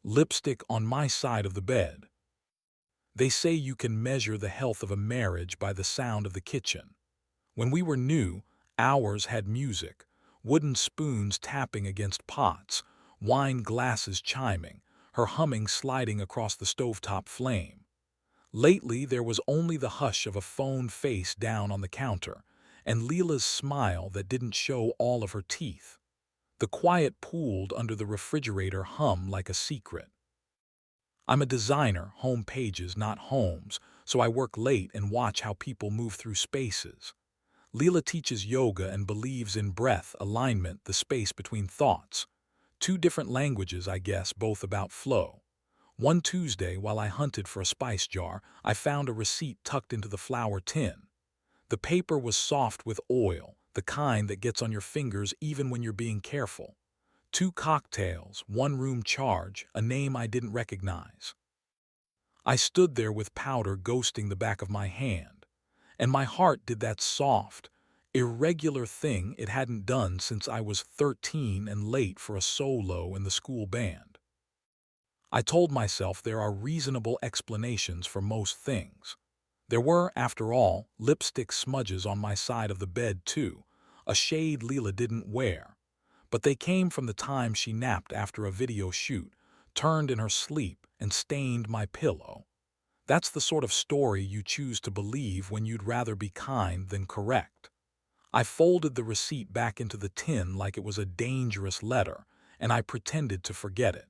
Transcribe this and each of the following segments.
lipstick on my side of the bed. They say you can measure the health of a marriage by the sound of the kitchen. When we were new, ours had music, wooden spoons tapping against pots, wine glasses chiming, her humming sliding across the stovetop flame. Lately, there was only the hush of a phone face down on the counter, and Leela's smile that didn't show all of her teeth. The quiet pooled under the refrigerator hum like a secret. I'm a designer, home pages, not homes, so I work late and watch how people move through spaces. Leela teaches yoga and believes in breath, alignment, the space between thoughts. Two different languages, I guess, both about flow. One Tuesday, while I hunted for a spice jar, I found a receipt tucked into the flour tin. The paper was soft with oil, the kind that gets on your fingers even when you're being careful. 2 cocktails, 1 room charge, a name I didn't recognize. I stood there with powder ghosting the back of my hand, and my heart did that soft, irregular thing it hadn't done since I was 13 and late for a solo in the school band. I told myself there are reasonable explanations for most things. There were, after all, lipstick smudges on my side of the bed too, a shade Leela didn't wear. But they came from the time she napped after a video shoot, turned in her sleep, and stained my pillow. That's the sort of story you choose to believe when you'd rather be kind than correct. I folded the receipt back into the tin like it was a dangerous letter, and I pretended to forget it.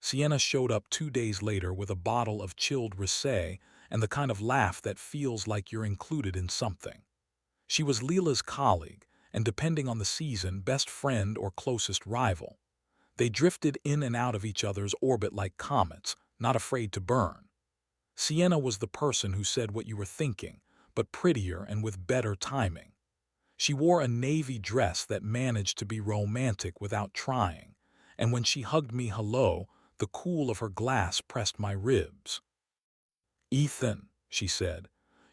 Sienna showed up 2 days later with a bottle of chilled rosé and the kind of laugh that feels like you're included in something. She was Leela's colleague, and depending on the season, best friend or closest rival. They drifted in and out of each other's orbit like comets, not afraid to burn. Sienna was the person who said what you were thinking, but prettier and with better timing. She wore a navy dress that managed to be romantic without trying, and when she hugged me hello, the cool of her glass pressed my ribs. "Ethan," she said,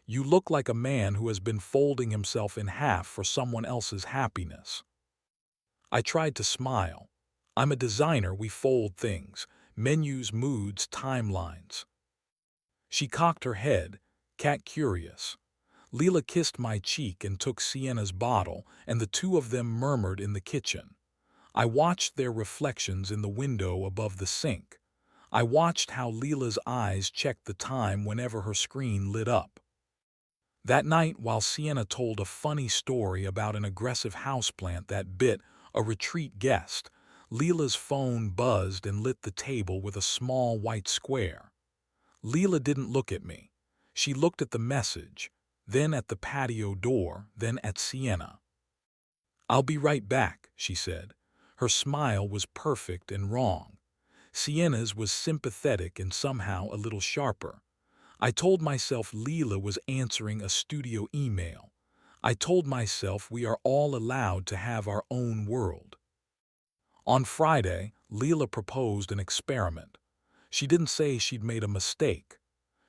"you look like a man who has been folding himself in half for someone else's happiness." I tried to smile. I'm a designer, we fold things, menus, moods, timelines. She cocked her head, cat-curious. Leela kissed my cheek and took Sienna's bottle, and the two of them murmured in the kitchen. I watched their reflections in the window above the sink. I watched how Leela's eyes checked the time whenever her screen lit up. That night, while Sienna told a funny story about an aggressive houseplant that bit a retreat guest, Leela's phone buzzed and lit the table with a small white square. Leela didn't look at me. She looked at the message, then at the patio door, then at Sienna. "I'll be right back," she said. Her smile was perfect and wrong. Sienna's was sympathetic and somehow a little sharper. I told myself Leela was answering a studio email. I told myself we are all allowed to have our own world. On Friday, Leela proposed an experiment. She didn't say she'd made a mistake.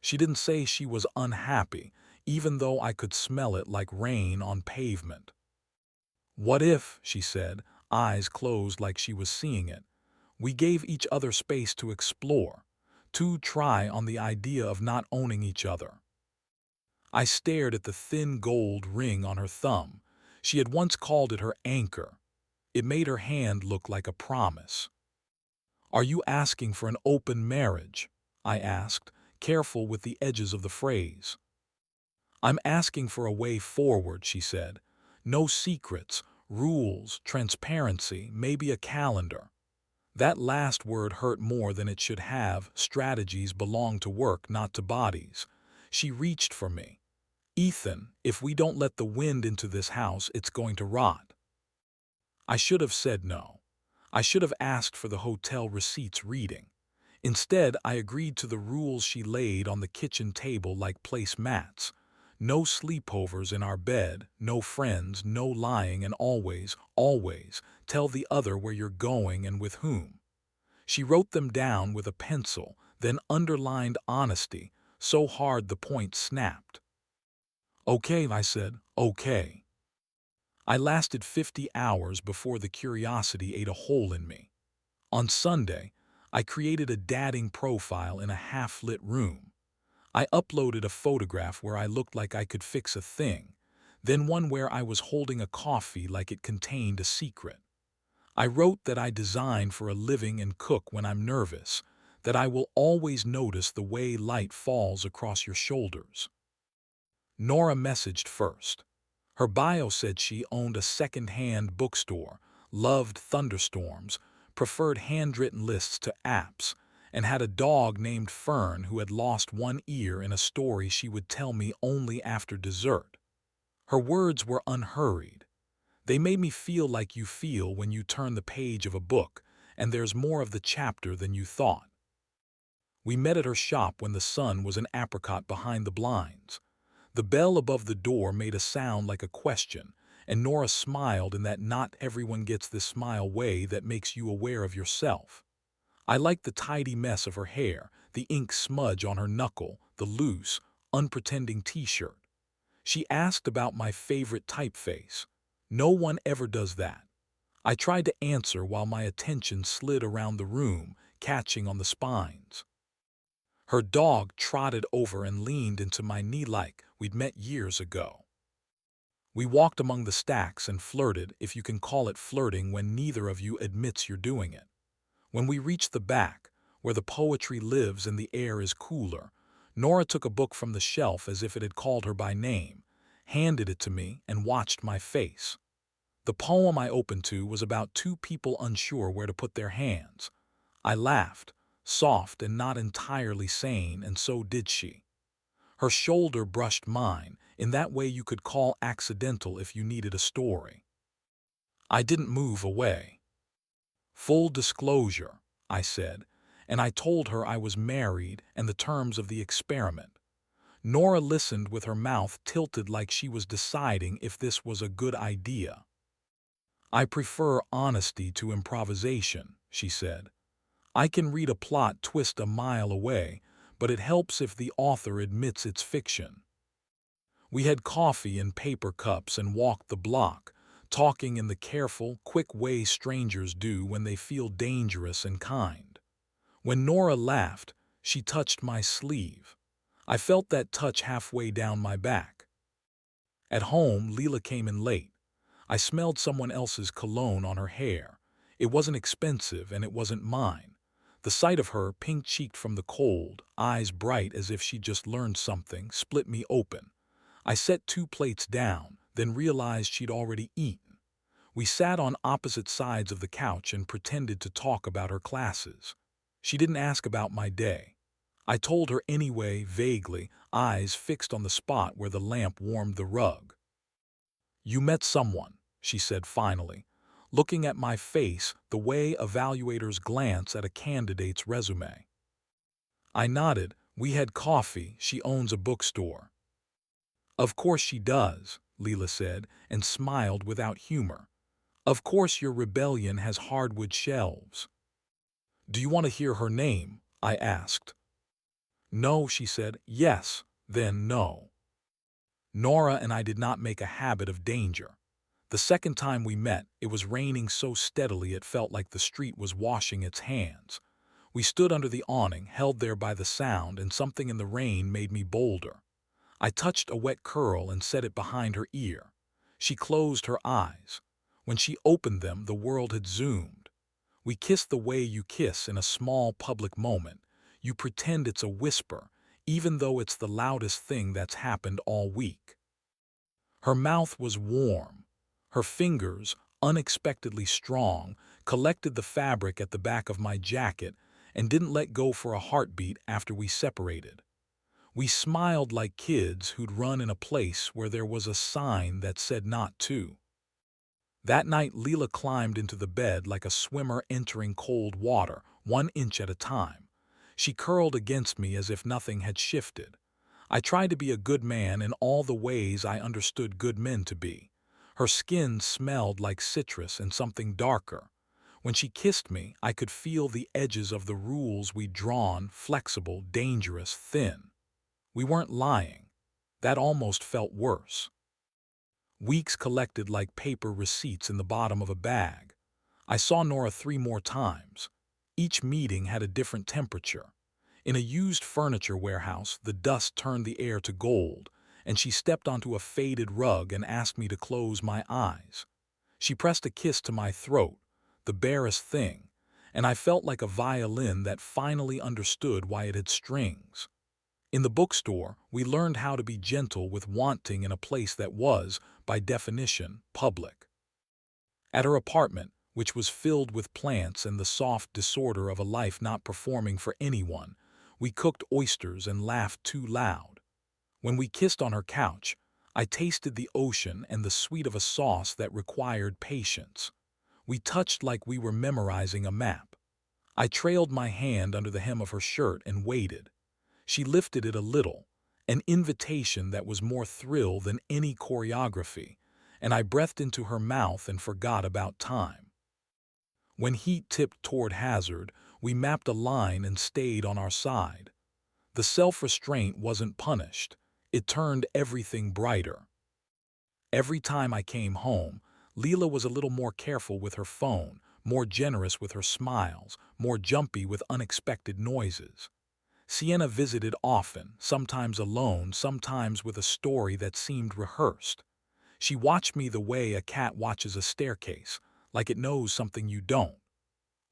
She didn't say she was unhappy, even though I could smell it like rain on pavement. "What if," she said, eyes closed like she was seeing it, "we gave each other space to explore, to try on the idea of not owning each other?" I stared at the thin gold ring on her thumb. She had once called it her anchor. It made her hand look like a promise. "Are you asking for an open marriage?" I asked, careful with the edges of the phrase. "I'm asking for a way forward," she said. "No secrets, rules, transparency, maybe a calendar." That last word hurt more than it should have. Strategies belong to work, not to bodies. She reached for me. "Ethan, if we don't let the wind into this house, it's going to rot." I should have said no. I should have asked for the hotel receipts reading. Instead, I agreed to the rules she laid on the kitchen table like placemats. No sleepovers in our bed, no friends, no lying, and always, always, tell the other where you're going and with whom. She wrote them down with a pencil, then underlined honesty, so hard the point snapped. "Okay," I said, "okay." I lasted 50 hours before the curiosity ate a hole in me. On Sunday, I created a dadding profile in a half-lit room. I uploaded a photograph where I looked like I could fix a thing, then one where I was holding a coffee like it contained a secret. I wrote that I design for a living and cook when I'm nervous, that I will always notice the way light falls across your shoulders. Nora messaged first. Her bio said she owned a second-hand bookstore, loved thunderstorms, preferred handwritten lists to apps, and had a dog named Fern who had lost one ear in a story she would tell me only after dessert. Her words were unhurried. They made me feel like you feel when you turn the page of a book, and there's more of the chapter than you thought. We met at her shop when the sun was an apricot behind the blinds. The bell above the door made a sound like a question, and Nora smiled in that not everyone gets this smile way that makes you aware of yourself. I liked the tidy mess of her hair, the ink smudge on her knuckle, the loose, unpretending t-shirt. She asked about my favorite typeface. No one ever does that. I tried to answer while my attention slid around the room, catching on the spines. Her dog trotted over and leaned into my knee like we'd met years ago. We walked among the stacks and flirted, if you can call it flirting when neither of you admits you're doing it. When we reached the back, where the poetry lives and the air is cooler, Nora took a book from the shelf as if it had called her by name, handed it to me, and watched my face. The poem I opened to was about two people unsure where to put their hands. I laughed, soft and not entirely sane, and so did she. Her shoulder brushed mine, in that way you could call accidental if you needed a story. I didn't move away. Full disclosure, I said, and I told her I was married and the terms of the experiment. Nora listened with her mouth tilted like she was deciding if this was a good idea. I prefer honesty to improvisation, she said. I can read a plot twist a mile away, but it helps if the author admits it's fiction. We had coffee in paper cups and walked the block, talking in the careful, quick way strangers do when they feel dangerous and kind. When Nora laughed, she touched my sleeve. I felt that touch halfway down my back. At home, Leela came in late. I smelled someone else's cologne on her hair. It wasn't expensive and it wasn't mine. The sight of her, pink-cheeked from the cold, eyes bright as if she'd just learned something, split me open. I set 2 plates down, then realized she'd already eaten. We sat on opposite sides of the couch and pretended to talk about her classes. She didn't ask about my day. I told her anyway, vaguely, eyes fixed on the spot where the lamp warmed the rug. "You met someone," she said finally, looking at my face the way evaluators glance at a candidate's resume. I nodded. "We had coffee. She owns a bookstore." "Of course she does," Leela said, and smiled without humor. "Of course your rebellion has hardwood shelves." "Do you want to hear her name?" I asked. "No," she said. "Yes, then no." Nora and I did not make a habit of danger. The second time we met, it was raining so steadily it felt like the street was washing its hands. We stood under the awning, held there by the sound, and something in the rain made me bolder. I touched a wet curl and set it behind her ear. She closed her eyes. When she opened them, the world had zoomed. We kissed the way you kiss in a small public moment. You pretend it's a whisper, even though it's the loudest thing that's happened all week. Her mouth was warm. Her fingers, unexpectedly strong, collected the fabric at the back of my jacket and didn't let go for a heartbeat after we separated. We smiled like kids who'd run in a place where there was a sign that said not to. That night, Leela climbed into the bed like a swimmer entering cold water, 1 inch at a time. She curled against me as if nothing had shifted. I tried to be a good man in all the ways I understood good men to be. Her skin smelled like citrus and something darker. When she kissed me, I could feel the edges of the rules we'd drawn, flexible, dangerous, thin. We weren't lying. That almost felt worse. Weeks collected like paper receipts in the bottom of a bag. I saw Nora 3 more times. Each meeting had a different temperature. In a used furniture warehouse, the dust turned the air to gold, and she stepped onto a faded rug and asked me to close my eyes. She pressed a kiss to my throat, the barest thing, and I felt like a violin that finally understood why it had strings. In the bookstore, we learned how to be gentle with wanting in a place that was, by definition, public. At her apartment, which was filled with plants and the soft disorder of a life not performing for anyone, we cooked oysters and laughed too loud. When we kissed on her couch, I tasted the ocean and the sweet of a sauce that required patience. We touched like we were memorizing a map. I trailed my hand under the hem of her shirt and waited. She lifted it a little, an invitation that was more thrill than any choreography, and I breathed into her mouth and forgot about time. When heat tipped toward hazard, we mapped a line and stayed on our side. The self-restraint wasn't punished. It turned everything brighter. Every time I came home, Leela was a little more careful with her phone, more generous with her smiles, more jumpy with unexpected noises. Sienna visited often, sometimes alone, sometimes with a story that seemed rehearsed. She watched me the way a cat watches a staircase, like it knows something you don't.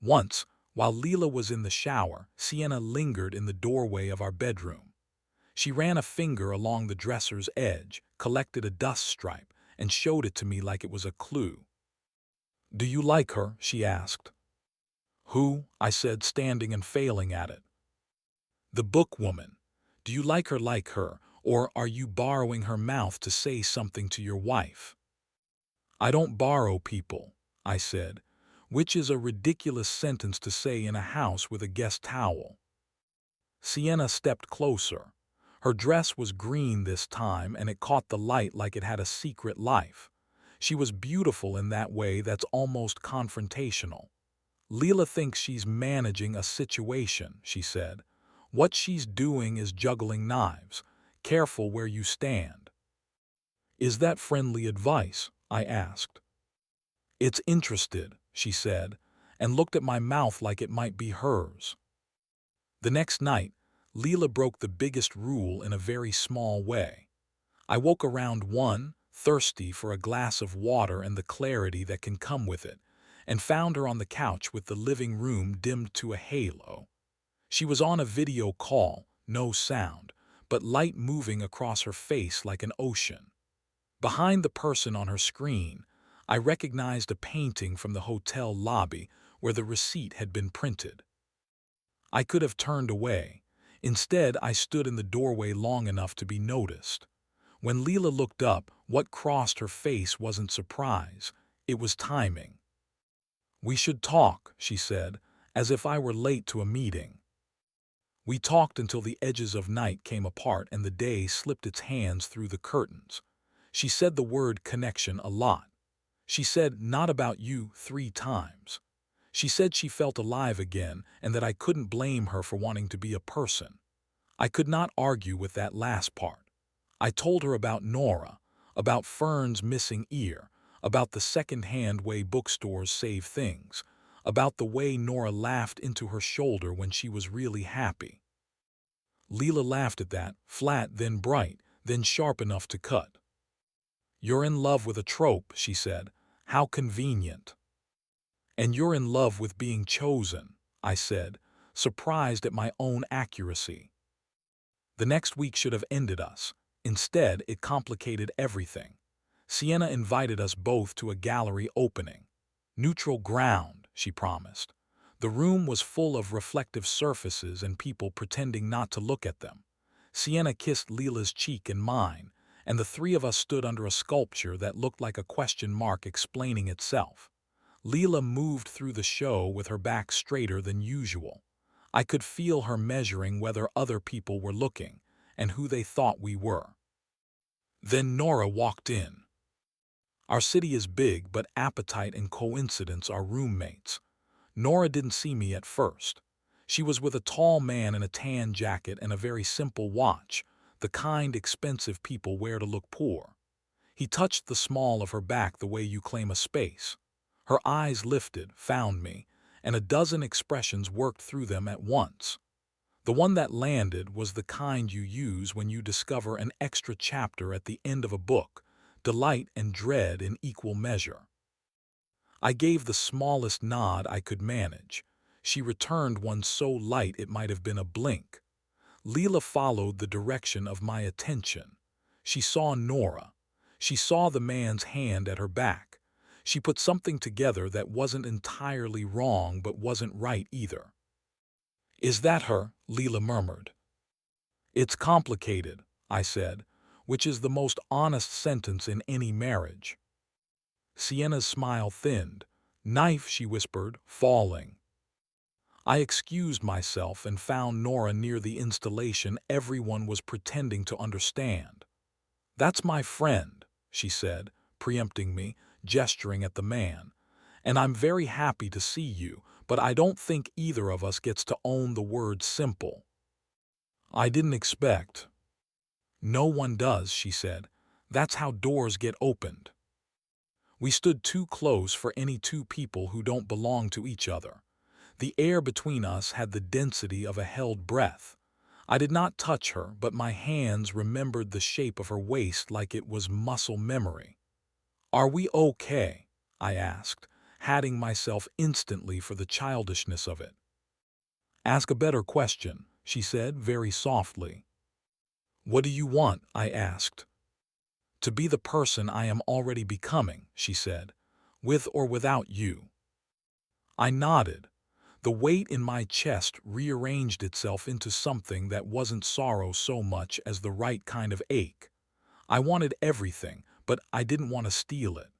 Once, while Leela was in the shower, Sienna lingered in the doorway of our bedroom. She ran a finger along the dresser's edge, collected a dust stripe, and showed it to me like it was a clue. "Do you like her?" she asked. "Who?" I said, standing and failing at it. "The bookwoman. Do you like her, or are you borrowing her mouth to say something to your wife?" "I don't borrow people," I said, which is a ridiculous sentence to say in a house with a guest towel. Sienna stepped closer. Her dress was green this time, and it caught the light like it had a secret life. She was beautiful in that way that's almost confrontational. "Leela thinks she's managing a situation," she said. "What she's doing is juggling knives. Careful where you stand." "Is that friendly advice?" I asked. "It's interested," she said, and looked at my mouth like it might be hers. The next night, Leela broke the biggest rule in a very small way. I woke around 1, thirsty for a glass of water and the clarity that can come with it, and found her on the couch with the living room dimmed to a halo. She was on a video call, no sound, but light moving across her face like an ocean. Behind the person on her screen, I recognized a painting from the hotel lobby where the receipt had been printed. I could have turned away. Instead, I stood in the doorway long enough to be noticed. When Leela looked up, what crossed her face wasn't surprise. It was timing. "We should talk," she said, as if I were late to a meeting. We talked until the edges of night came apart and the day slipped its hands through the curtains. She said the word connection a lot. She said, "Not about you," 3 times. She said she felt alive again and that I couldn't blame her for wanting to be a person. I could not argue with that last part. I told her about Nora, about Fern's missing ear, about the second-hand way bookstores save things, about the way Nora laughed into her shoulder when she was really happy. Leela laughed at that, flat, then bright, then sharp enough to cut. "You're in love with a trope," she said. "How convenient." "And you're in love with being chosen," I said, surprised at my own accuracy. The next week should have ended us. Instead, it complicated everything. Sienna invited us both to a gallery opening. "Neutral ground," she promised. The room was full of reflective surfaces and people pretending not to look at them. Sienna kissed Leela's cheek and mine, and the 3 of us stood under a sculpture that looked like a question mark explaining itself. Leela moved through the show with her back straighter than usual. I could feel her measuring whether other people were looking and who they thought we were. Then Nora walked in. Our city is big, but appetite and coincidence are roommates. Nora didn't see me at first. She was with a tall man in a tan jacket and a very simple watch, the kind expensive people wear to look poor. He touched the small of her back the way you claim a space. Her eyes lifted, found me, and a dozen expressions worked through them at once. The one that landed was the kind you use when you discover an extra chapter at the end of a book, delight and dread in equal measure. I gave the smallest nod I could manage. She returned one so light it might have been a blink. Leela followed the direction of my attention. She saw Nora. She saw the man's hand at her back. She put something together that wasn't entirely wrong but wasn't right either. "Is that her?" Leela murmured. "It's complicated," I said, which is the most honest sentence in any marriage. Sienna's smile thinned. "Knife," she whispered, "falling." I excused myself and found Nora near the installation everyone was pretending to understand. "That's my friend," she said, preempting me, gesturing at the man. "And I'm very happy to see you, but I don't think either of us gets to own the word simple." I didn't expect. "No one does," she said. "That's how doors get opened." We stood too close for any two people who don't belong to each other. The air between us had the density of a held breath. I did not touch her, but my hands remembered the shape of her waist like it was muscle memory. "Are we okay?" I asked, hatting myself instantly for the childishness of it. "Ask a better question," she said very softly. "What do you want?" I asked. "To be the person I am already becoming," she said, "with or without you." I nodded. The weight in my chest rearranged itself into something that wasn't sorrow so much as the right kind of ache. I wanted everything, but I didn't want to steal it.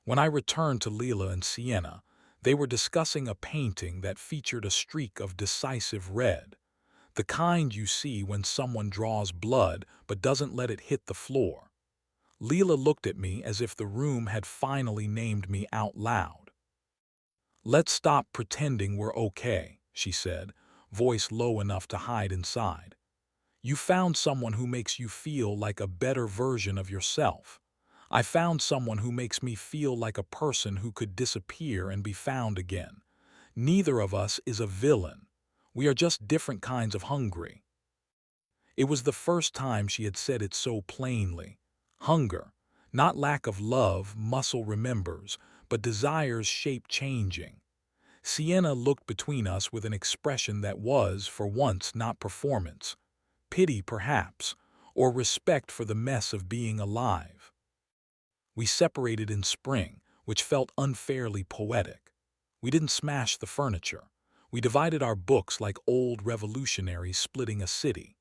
When I returned to Leela and Sienna, they were discussing a painting that featured a streak of decisive red, the kind you see when someone draws blood but doesn't let it hit the floor. Leela looked at me as if the room had finally named me out loud. "Let's stop pretending we're okay," she said, voice low enough to hide inside. "You found someone who makes you feel like a better version of yourself. I found someone who makes me feel like a person who could disappear and be found again. Neither of us is a villain. We are just different kinds of hungry." It was the first time she had said it so plainly. Hunger, not lack of love, muscle remembers, but desires shape changing. Sienna looked between us with an expression that was, for once, not performance. Pity, perhaps, or respect for the mess of being alive. We separated in spring, which felt unfairly poetic. We didn't smash the furniture. We divided our books like old revolutionaries splitting a city.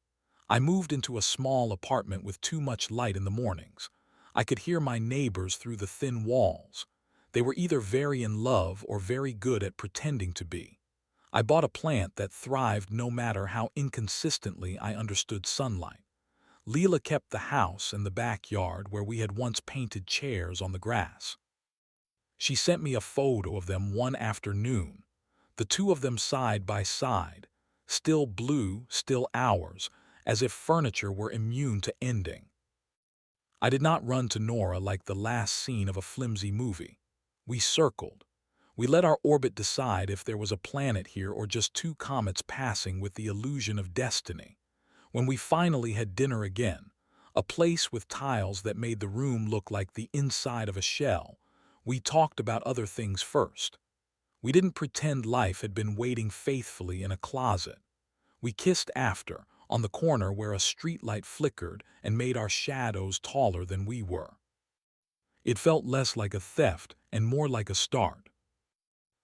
I moved into a small apartment with too much light in the mornings. I could hear my neighbors through the thin walls. They were either very in love or very good at pretending to be. I bought a plant that thrived no matter how inconsistently I understood sunlight. Leela kept the house and the backyard where we had once painted chairs on the grass. She sent me a photo of them one afternoon, the two of them side by side, still blue, still ours, as if furniture were immune to ending. I did not run to Nora like the last scene of a flimsy movie. We circled. We let our orbit decide if there was a planet here or just two comets passing with the illusion of destiny. When we finally had dinner again, a place with tiles that made the room look like the inside of a shell, we talked about other things first. We didn't pretend life had been waiting faithfully in a closet. We kissed after, on the corner where a streetlight flickered and made our shadows taller than we were. It felt less like a theft and more like a start.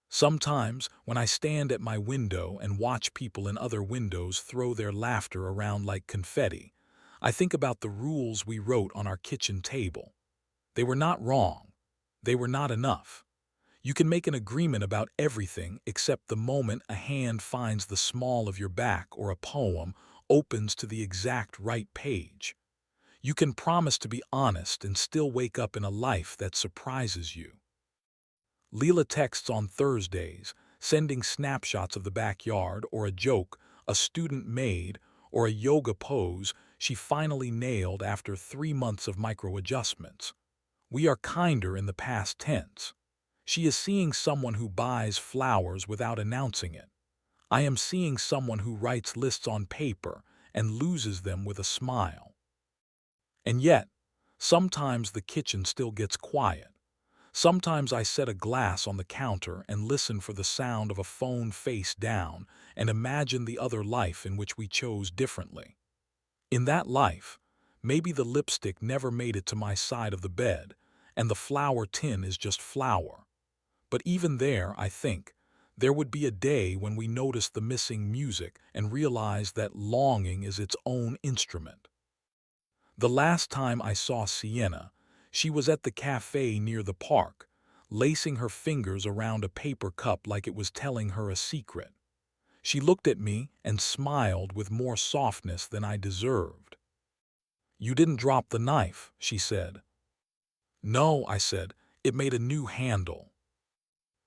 Sometimes, when I stand at my window and watch people in other windows throw their laughter around like confetti, I think about the rules we wrote on our kitchen table. They were not wrong. They were not enough. You can make an agreement about everything except the moment a hand finds the small of your back or a poem opens to the exact right page. You can promise to be honest and still wake up in a life that surprises you. Leela texts on Thursdays, sending snapshots of the backyard or a joke a student made or a yoga pose she finally nailed after 3 months of micro-adjustments. We are kinder in the past tense. She is seeing someone who buys flowers without announcing it. I am seeing someone who writes lists on paper and loses them with a smile. And yet, sometimes the kitchen still gets quiet. Sometimes I set a glass on the counter and listen for the sound of a phone face down and imagine the other life in which we chose differently. In that life, maybe the lipstick never made it to my side of the bed, and the flour tin is just flour. But even there, I think, there would be a day when we notice the missing music and realize that longing is its own instrument. The last time I saw Sienna, she was at the cafe near the park, lacing her fingers around a paper cup like it was telling her a secret. She looked at me and smiled with more softness than I deserved. "You didn't drop the knife," she said. "No," I said, "it made a new handle."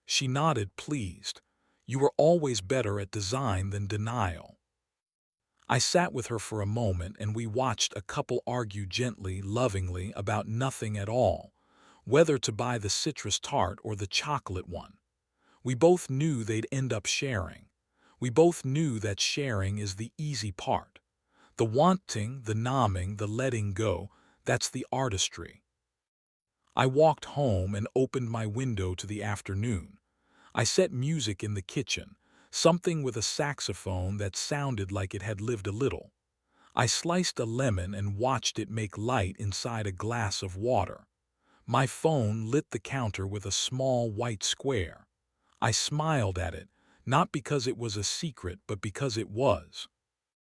She nodded, pleased. "You were always better at design than denial." I sat with her for a moment and we watched a couple argue gently, lovingly about nothing at all, whether to buy the citrus tart or the chocolate one. We both knew they'd end up sharing. We both knew that sharing is the easy part. The wanting, the numbing, the letting go, that's the artistry. I walked home and opened my window to the afternoon. I set music in the kitchen, something with a saxophone that sounded like it had lived a little. I sliced a lemon and watched it make light inside a glass of water. My phone lit the counter with a small white square. I smiled at it, not because it was a secret, but because it was.